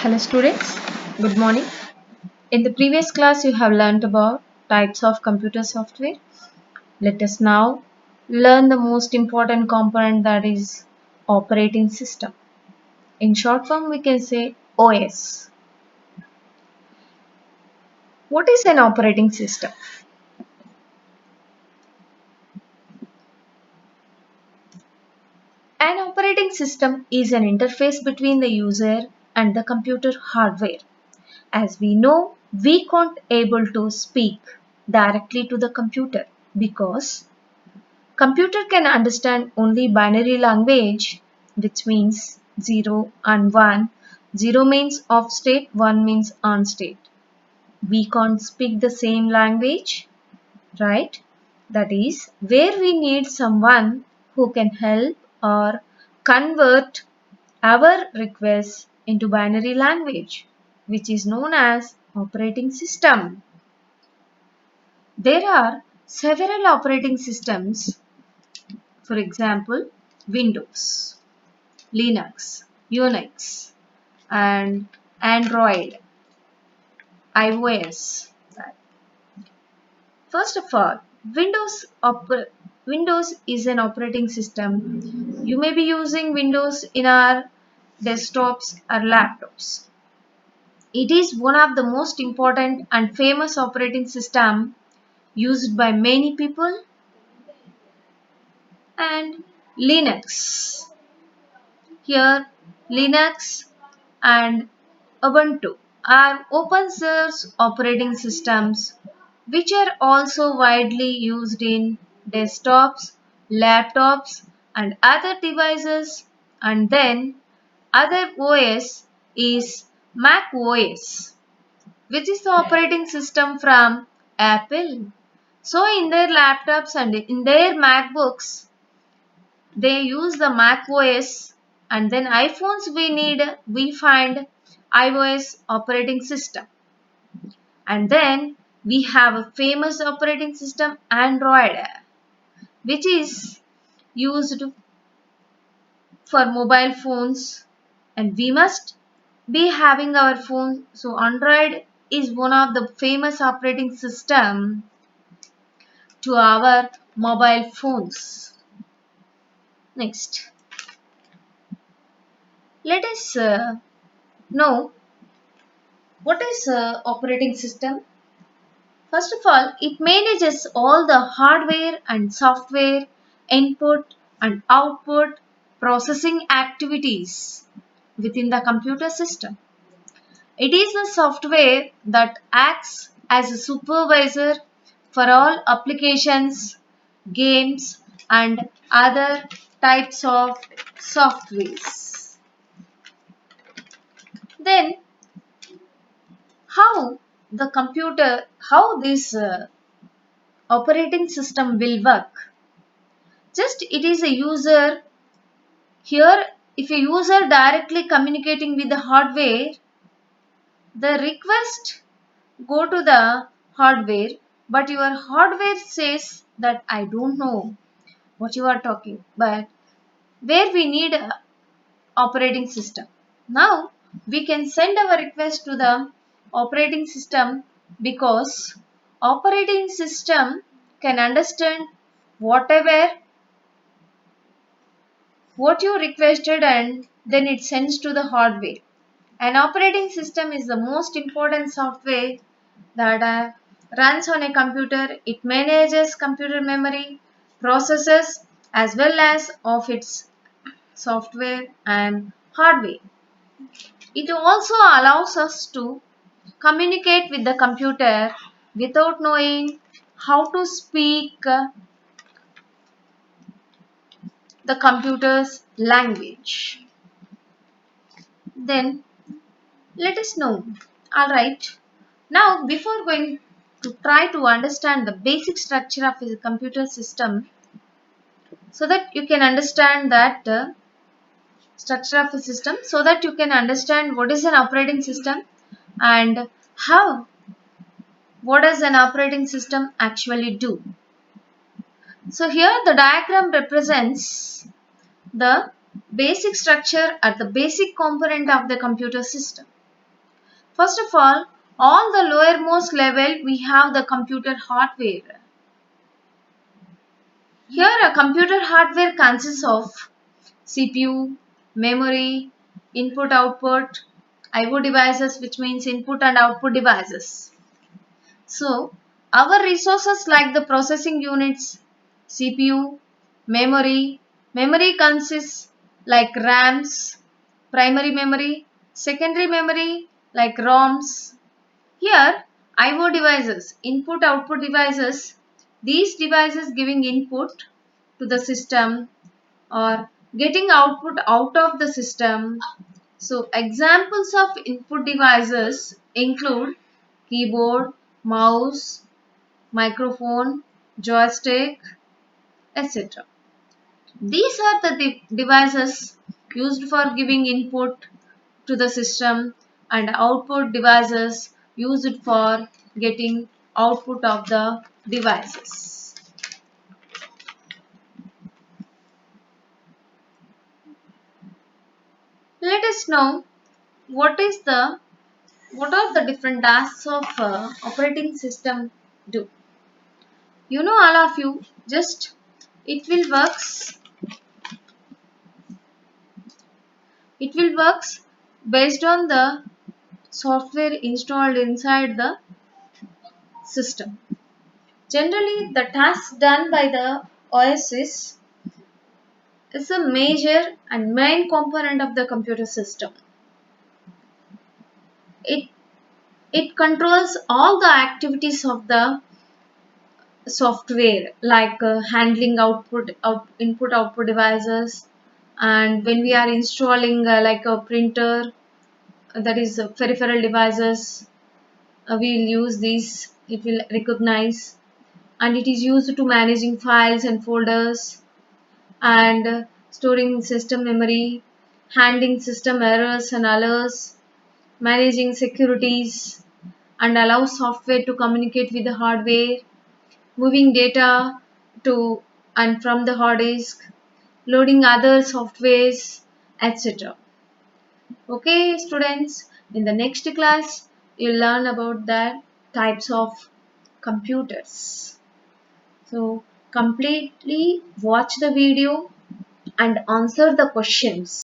Hello students, good morning. In the previous class you have learnt about types of computer software. Let us now learn the most important component, that is operating system. In short form we can say OS. What is an operating system? An operating system is an interface between the user and the computer hardware. As we know, we can't able to speak directly to the computer because computer can understand only binary language, which means 0 and 1. 0 means off state, 1 means on state. We can't speak the same language, right? That is where we need someone who can help or convert our requests into binary language, which is known as operating system. There are several operating systems. For example, Windows, Linux, Unix, and Android, iOS. First of all, Windows is an operating system. You may be using Windows in our desktops or laptops. It is one of the most important and famous operating system used by many people. And Linux. Here, Linux and Ubuntu are open source operating systems which are also widely used in desktops, laptops, and other devices. And then other OS is Mac OS, which is the operating system from Apple. So in their laptops and in their MacBooks, they use the Mac OS, and then iPhones we find iOS operating system. And then we have a famous operating system Android, which is used for mobile phones, and we must be having our phone. So Android is one of the famous operating system to our mobile phones. Next, let us know what is operating system. First of all, it manages all the hardware and software input and output processing activities within the computer system. It is the software that acts as a supervisor for all applications, games, and other types of softwares. Then how this operating system will work. Just it is a user here. If a user directly communicating with the hardware, the request go to the hardware, but your hardware says that I don't know what you are talking, but where we need a operating system. Now we can send our request to the operating system because operating system can understand whatever what you requested, and then it sends to the hardware. An operating system is the most important software that runs on a computer. It manages computer memory, processes as well as of its software and hardware. It also allows us to communicate with the computer without knowing how to speak the computer's language. Then let us know. Alright. Now before going to try to understand the basic structure of a computer system, so that you can understand that structure of a system, so that you can understand what is an operating system and how what does an operating system actually do. So here the diagram represents the basic structure or the basic component of the computer system. First of all the lowermost level we have the computer hardware. Here a computer hardware consists of CPU, memory, input output, IO devices, which means input and output devices. So our resources like the processing units, CPU, memory consists like RAMs, primary memory, secondary memory like ROMs. Here IO devices, input output devices, these devices giving input to the system or getting output out of the system. So examples of input devices include keyboard, mouse, microphone, joystick, etc. These are the devices used for giving input to the system and output devices used for getting output of the devices. Let us know what are the different tasks of operating system do. You know, all of you, just it will works it will works based on the software installed inside the system. Generally the task done by the OS is a major and main component of the computer system. It controls all the activities of the software like handling input output devices, and when we are installing like a printer, that is peripheral devices, we will use these, it will recognize, and it is used to managing files and folders, and storing system memory, handling system errors and alerts, managing securities, and allow software to communicate with the hardware, moving data to and from the hard disk, loading other softwares, etc. Okay, students, in the next class, you'll learn about the types of computers. So, completely watch the video and answer the questions.